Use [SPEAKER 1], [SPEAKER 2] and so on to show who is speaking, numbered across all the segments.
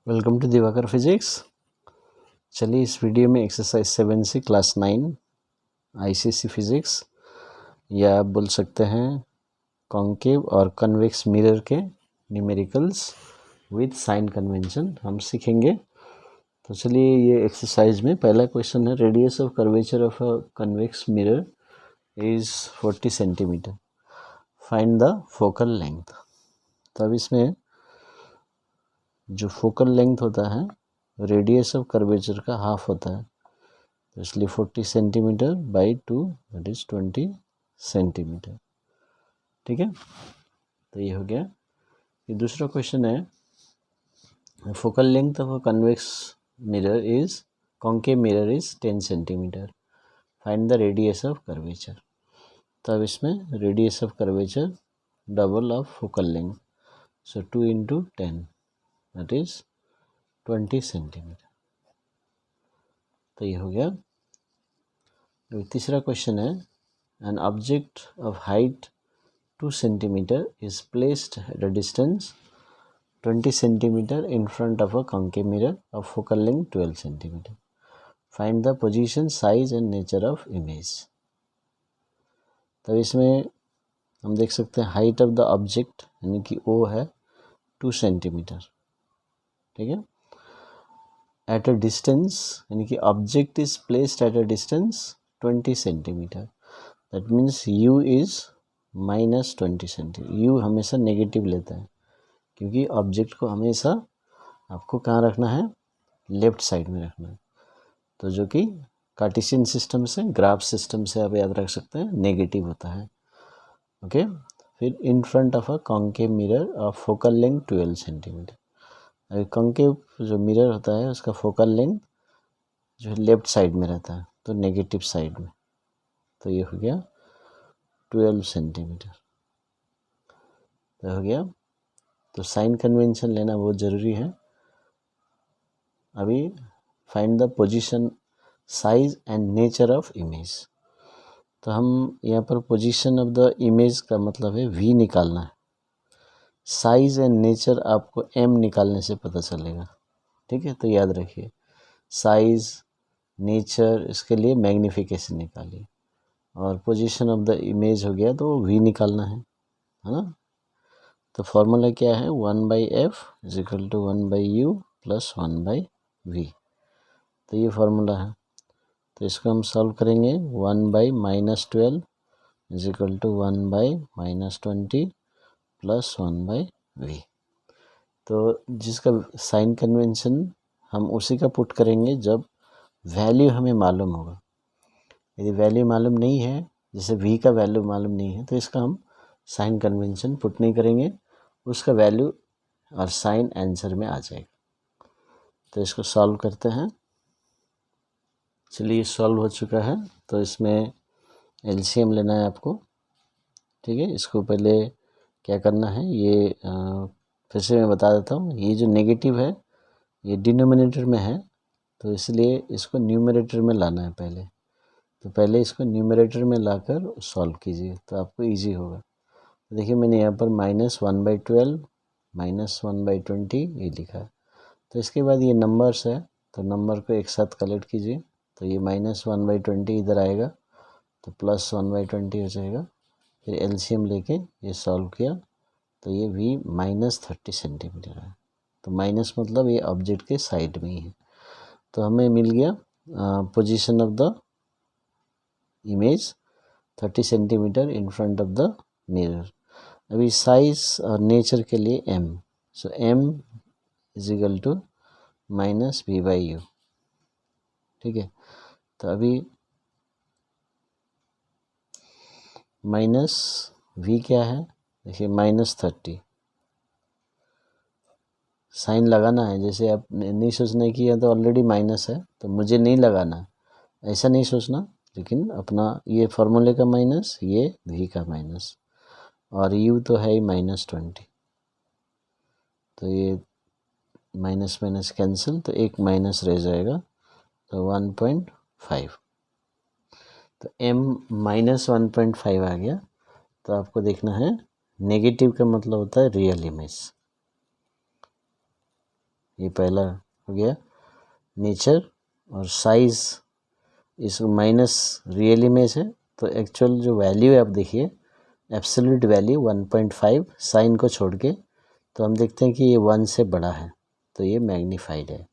[SPEAKER 1] Welcome to Diwakar physics. चलिए इस video में एक्सरसाइज 7 से क्लास 9 आईसीएसई फिजिक्स या आप बोल सकते हैं कॉन्केव और कन्वेक्स मिरर के न्यूमेरिकल्स विद साइन कन्वेंशन हम सीखेंगे। तो चलिए ये एक्सरसाइज में पहला क्वेश्चन है, radius of curvature of a convex mirror is 40 centimetre, find the focal length. तो अब इसमें जो फोकल लेंथ होता है रेडियस ऑफ कर्वेचर का हाफ होता है, तो इसलिए 40 centimetre by 2 that is 20 centimetre. ठीक है, तो ये हो गया। ये दूसरा क्वेश्चन है, focal length of a convex mirror is concave mirror is 10 centimetre, find the radius of curvature. तो अब इसमें radius of curvature double of focal length, so 2 into 10 that is 20 centimetre. तो ये हो गया। तीसरा क्वेश्चन है, an object of height 2 centimeter is placed at a distance 20 centimeter in front of a concave mirror of focal length 12 centimeter. Find the position, size and nature of image. तो इसमें हम देख सकते हैं हाइट ऑफ द ऑब्जेक्ट यानी कि ओ है 2 centimetre. ठीक है, एट अ डिस्टेंस यानी कि object is placed at a distance 20 centimetre, that means you is -20 centimetre. You हमेशा नेगेटिव लेता है क्योंकि ऑब्जेक्ट को हमेशा आपको कहाँ रखना है, लेफ्ट साइड में रखना है। तो जो कि कार्टेशियन सिस्टम से ग्राफ सिस्टम से आप याद रख सकते हैं नेगेटिव होता है। ओके, फिर इन front of a concave mirror of focal length 12 centimetre. अभी कॉन्केव जो मिरर होता है उसका फोकल लेंथ जो है लेफ्ट साइड में रहता है, तो नेगेटिव साइड में। तो ये हो गया 12 सेंटीमीटर। तो हो गया। तो साइन कन्वेंशन लेना बहुत ज़रूरी है। अभी find the position, size and nature of image. तो हम यहाँ पर पोजीशन ऑफ द इमेज का मतलब है वी निकालना है। साइज एंड नेचर आपको एम निकालने से पता चलेगा। ठीक है, तो याद रखिए साइज नेचर, इसके लिए मैग्नीफिकेशन निकालिए, और पोजीशन ऑफ द इमेज हो गया तो वी निकालना है ना। तो फॉर्मूला क्या है, 1/f is equal to 1/u plus 1/v। तो ये फार्मूला है। तो इसको हम सॉल्व करेंगे, 1/-12 is equal to 1/-20 plus 1/v। तो जिसका साइन कन्वेंशन हम उसी का पुट करेंगे जब वैल्यू हमें मालूम होगा। यदि वैल्यू मालूम नहीं है, जैसे v का वैल्यू मालूम नहीं है, तो इसका हम साइन कन्वेंशन पुट नहीं करेंगे, उसका वैल्यू और साइन आंसर में आ जाएगा। तो इसको सॉल्व करते हैं। चलिए सॉल्व हो चुका है। तो इसमें एलसीएम लेना है आपको। ठीक है, इसको पहले क्या करना है, ये फिर से मैं बता देता हूँ। ये जो नेगेटिव है ये डिनोमिनेटर में है, तो इसलिए इसको न्यूमरेटर में लाना है पहले। तो पहले इसको न्यूमरेटर में लाकर सॉल्व कीजिए तो आपको इजी होगा। तो देखिए मैंने यहाँ पर -1/12 -1/20 ये लिखा है। तो इसके बाद ये नंबर्स है, तो नंबर को एक साथ कलेक्ट कीजिए। तो ये -1/20 इधर आएगा, तो +1/20 हो जाएगा। फिर एलसीएम लेके ये सॉल्व किया तो ये v -30 सेंटीमीटर है। तो माइनस मतलब ये ऑब्जेक्ट के साइड में ही है। तो हमें मिल गया position of the image 30 centimetre in front of the mirror. अभी साइज और नेचर के लिए m, so m is equal to -v/u। ठीक है, तो अभी -v क्या है, देखिए -30 साइन लगाना है। जैसे आप नहीं सोचना कि यह तो ऑलरेडी माइनस है तो मुझे नहीं लगाना, ऐसा नहीं सोचना। लेकिन अपना ये फार्मूले का माइनस, ये v का माइनस, और u तो है ही -20। तो ये माइनस माइनस कैंसिल, तो एक माइनस रह जाएगा, तो 1.5। तो m -1.5 आ गया। तो आपको देखना है नेगेटिव का मतलब होता है रियल इमेज। ये पहला हो गया नेचर, और साइज़ इस माइनस रियल इमेज है, तो एक्चुअल जो वैल्यू है आप देखिए एब्सोल्यूट वैल्यू 1.5 साइन को छोड़ के, तो हम देखते हैं कि ये 1 से बड़ा है तो ये मैग्नीफाइड है,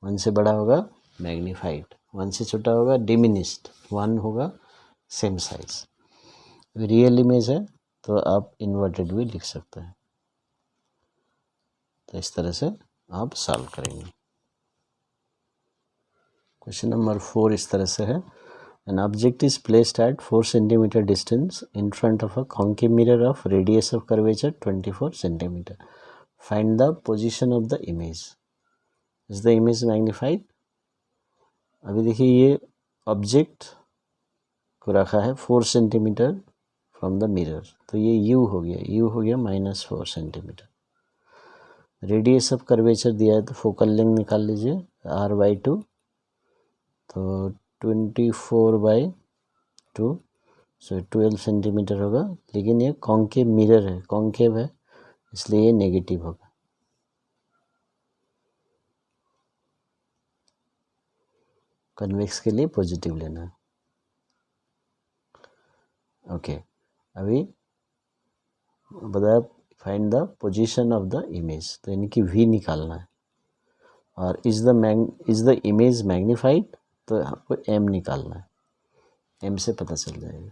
[SPEAKER 1] 1 से बड़ा होगा मैग्नीफाइड, 1 से छोटा होगा डिमिनिश्ड, 1 होगा सेम साइज। रियल इमेज है तो आप इन्वर्टेड भी लिख सकते हैं। तो इस तरह से आप सॉल्व करेंगे। क्वेश्चन नंबर 4 इस तरह से है, an object is placed at 4 centimeter distance in front of a concave mirror of radius of curvature 24 centimeter. Find the position of the image. Is the image magnified? अभी देखिए ये object को रखा है 4 सेंटीमीटर फ्रॉम द मिरर, तो ये u हो गया -4 सेंटीमीटर। रेडियस ऑफ कर्वेचर दिया है तो फोकल लेंथ निकाल लीजिए r/2, तो 24/2 सो 12 सेंटीमीटर होगा। लेकिन ये कॉन्केव मिरर है, कॉन्केव है, इसलिए ये नेगेटिव होगा। कन्वेक्स के लिए पॉजिटिव लेना है। ओके, अभी बताया find the position of the image, तो इनकी वी निकालना है। और इज द इमेज मैग्नीफाइड, तो आपको एम निकालना है, एम से पता चल जाएगा।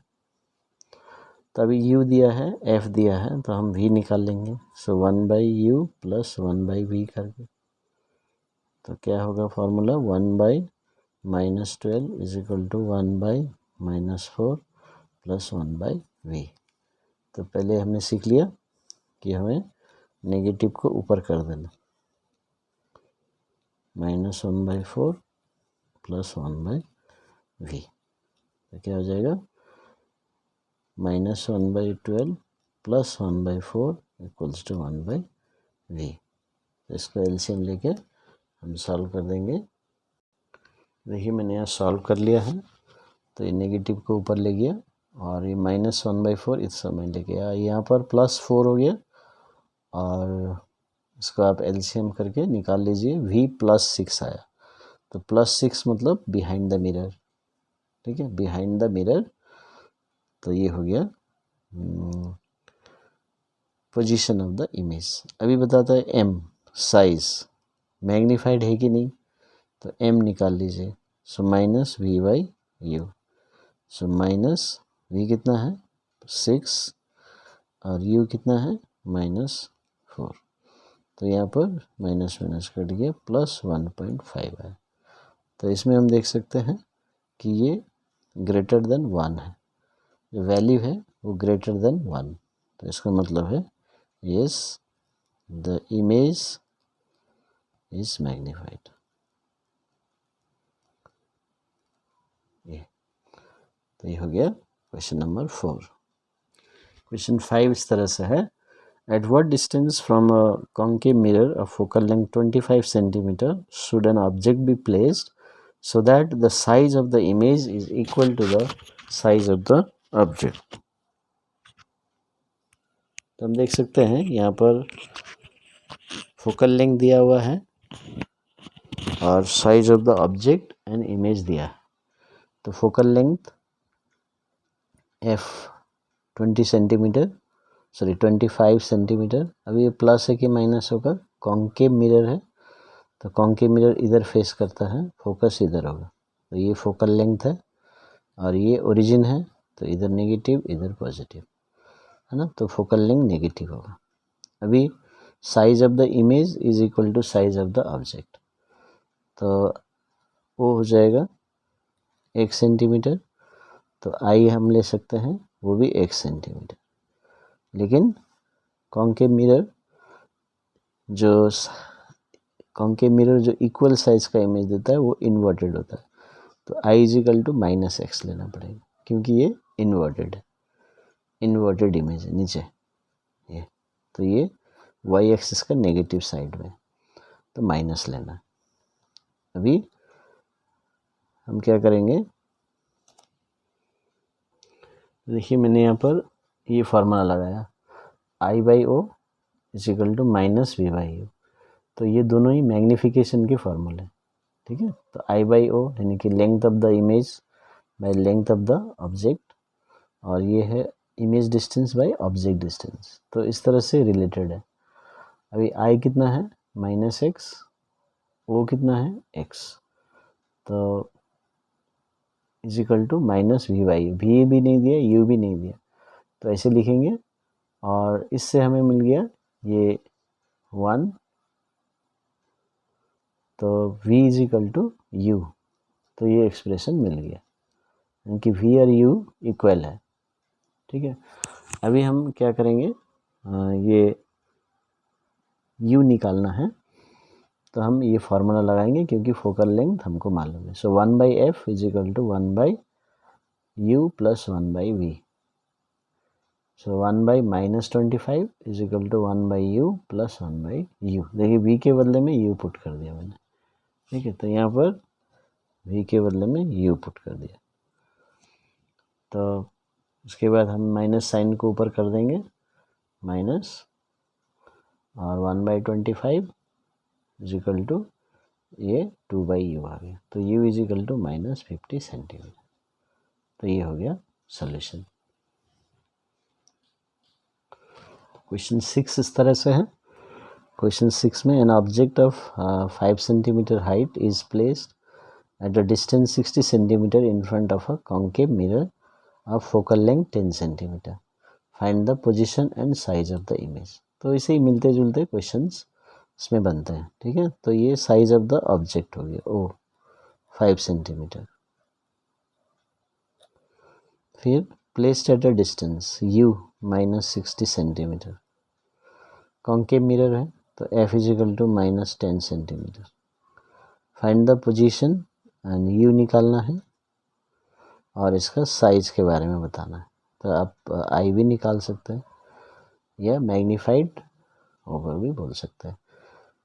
[SPEAKER 1] तो अभी u दिया है, f दिया है, तो हम v निकाल लेंगे। सो 1/u प्लस 1/v करके, तो क्या होगा formula 1/-12 is equal to 1/-4 plus 1/v। तो पहले हमने सीख लिया कि हमें नेगेटिव को ऊपर कर देना, -1/4 प्लस 1/v, तो क्या हो जाएगा -1/12 प्लस 1/4 इक्वल्स टू 1/v। तो इसको एलसीएम लेके हम सॉल्व कर देंगे। देखिए मैंने यहाँ सॉल्व कर लिया है, तो ये नेगेटिव को ऊपर ले गया और ये -1/4 इस समय लेके आया, यहाँ पर +4 हो गया, और इसको आप एलसीएम करके निकाल लीजिए, v +6 आया, तो +6 मतलब बिहाइंड द मिरर, ठीक है, बिहाइंड द मिरर, तो ये हो गया पोजीशन ऑफ द इमेज। अभी बताता है m साइज मैग्नीफाइड है कि नहीं, तो m निकाल लीजिए। सो -v/u, सो -v कितना है 6 और u कितना है -4, तो यहाँ पर माइनस कट गया, +1.5 है। तो इसमें हम देख सकते हैं कि ये ग्रेटर देन 1 है, जो वैल्यू है वो ग्रेटर देन 1, तो इसका मतलब है yes the image is magnified. तो ये हो गया क्वेश्चन नंबर 4। क्वेश्चन 5 इस तरह से है, at what distance from a concave mirror of focal length 25 centimetre should an object be placed so that the size of the image is equal to the size of the object। तो हम देख सकते हैं यहाँ पर focal length दिया हुआ है और size of the object and image दिया है। तो फोकल लेंथ f 25 सेंटीमीटर, अभी ये प्लस है कि माइनस होगा, कॉन्केव मिरर है तो कॉन्केव मिरर इधर फेस करता है, फोकस इधर होगा, तो ये फोकल लेंथ है और ये ओरिजिन है, तो इधर नेगेटिव इधर पॉजिटिव है ना, तो फोकल लेंथ नेगेटिव होगा। अभी size of the image is equal to size of the object, तो वो हो जाएगा 1 सेंटीमीटर, तो आई हम ले सकते हैं वो भी 1 सेंटीमीटर। लेकिन कॉन्केव मिरर जो इक्वल साइज का इमेज देता है वो इन्वर्टेड होता है, तो I is equal to -x लेना पड़ेगा, क्योंकि ये इन्वर्टेड है, इन्वर्टेड इमेज है नीचे ये, तो ये y एक्सिस का नेगेटिव साइड में, तो माइनस लेना है। अभी हम क्या करेंगे, देखिए मैंने यहाँ पर ये फार्मूला लगाया I/O is equal to minus we by you. तो ये दोनों ही मैग्नीफिकेशन के फॉर्मूले हैं, ठीक है। तो आई बाई ओ यानी कि length of the image by length of the object, और ये है image distance by object distance. तो इस तरह से रिलेटेड है। अभी आई कितना है माइनस एक्स, ओ कितना है एक्स, तो is equal to minus we by u. V भी नहीं दिया, यू भी नहीं दिया, तो ऐसे लिखेंगे। और इससे हमें मिल गया ये 1, तो v is equal to u. तो ये एक्सप्रेशन मिल गया, यानी कि v और u इक्वल है, ठीक है। अभी हम क्या करेंगे, ये u निकालना है, तो हम ये फार्मूला लगाएंगे क्योंकि फोकल लेंथ हमको मालूम है। So 1 by f is equal to 1 by u plus 1 by v. So 1 by minus 25 is equal to 1 by u plus 1 by u. देखिए v के बदले में u पुट कर दिया मैंने, ठीक है। तो यहाँ पर v के बदले में u पुट कर दिया। तो उसके बाद हम माइनस साइन को ऊपर कर देंगे, माइनस, और 1 बाई 25 इज इक्वल टू ये 2 बाई यू आ गया। तो u is equal to minus 50 centimetre. तो ये हो गया सॉल्यूशन। क्वेश्चन 6 इस तरह से है। क्वेश्चन 6 में an object of 5 centimetre height is placed at a distance 60 centimeter in front of a concave mirror of focal length 10 centimeter. Find the position and size of the image. तो इसे ही मिलते जुलते questions इसमें बनते हैं, ठीक है। तो ये साइज ऑफ द ऑब्जेक्ट हो गया ओ 5 सेंटीमीटर। फिर placed at a distance u minus 60 centimetre. Concave mirror है तो f is equal to minus 10 centimetre. Find the position and u निकालना है और इसका साइज के बारे में बताना है। तो आप आई भी निकाल सकते हैं या मैग्नीफाइड ओवर भी बोल सकते हैं।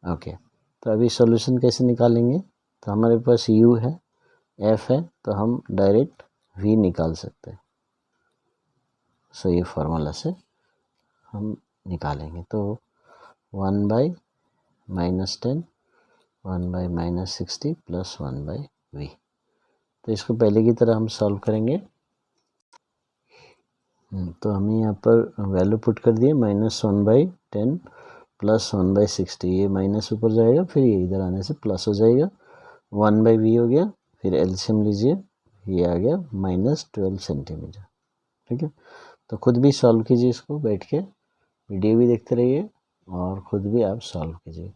[SPEAKER 1] ओके, तो अभी सॉल्यूशन कैसे निकालेंगे, तो हमारे पास u है, f है, तो हम डायरेक्ट v निकाल सकते हैं। सो ये फार्मूला से हम निकालेंगे। तो 1 by minus 10, 1 by minus 60 plus 1 by v। तो इसको पहले की तरह हम सॉल्व करेंगे। तो हमने यहाँ पर वैल्यू पुट कर दिए, माइनस 1 बाई 10 प्लस 1 बाई 60। ये माइनस ऊपर जाएगा, फिर ये इधर आने से प्लस हो जाएगा। 1 बाई वी हो गया, फिर एलसीएम लीजिए, ये आ गया माइनस 12 सेंटीमीटर, ठीक है। तो खुद भी सॉल्व कीजिए इसको बैठ के, वीडियो भी देखते रहिए और ख़ुद भी आप सॉल्व कीजिए,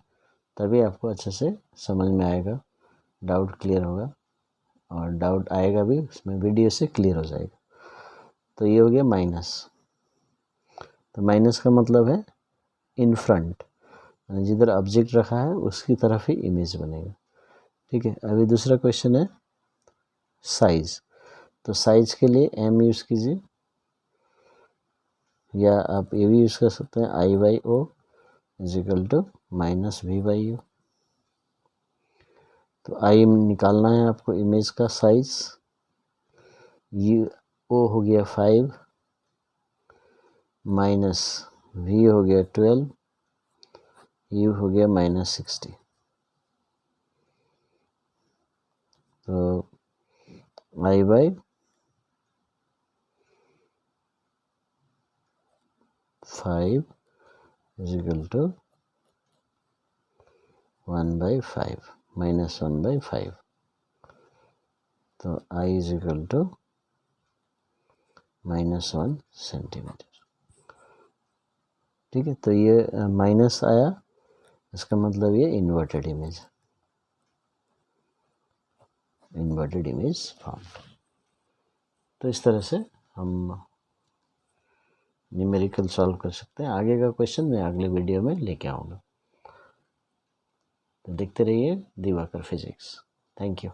[SPEAKER 1] तभी आपको अच्छे से समझ में आएगा, डाउट क्लियर होगा, और डाउट आएगा भी उसमें वीडियो से क्लियर हो जाएगा। तो ये हो गया माइनस। तो माइनस का मतलब है इन फ्रंट, जिधर ऑब्जेक्ट रखा है उसकी तरफ ही इमेज बनेगा, ठीक है। अभी दूसरा क्वेश्चन है साइज। तो साइज के लिए m यूज़ कीजिए, या आप ये भी यूज़ कर सकते हैं I by O is equal to minus we by you. तो आई निकालना है आपको इमेज का साइज। यू ओ हो गया 5 माइनस वी हो गया 12, यू हो गया माइनस 60। तो I by 5 is equal to 1 by 5 minus 1 by 5। तो I is equal to minus 1 centimetre, ठीक है। तो ये माइनस आया, इसका मतलब ये इन्वर्टेड इमेज, फॉर्म। तो इस तरह से हम न्यूमेरिकल सॉल्व कर सकते हैं। आगे का क्वेश्चन मैं अगले वीडियो में लेके आऊँगा। तो देखते रहिए दिवाकर फिजिक्स। Thank you.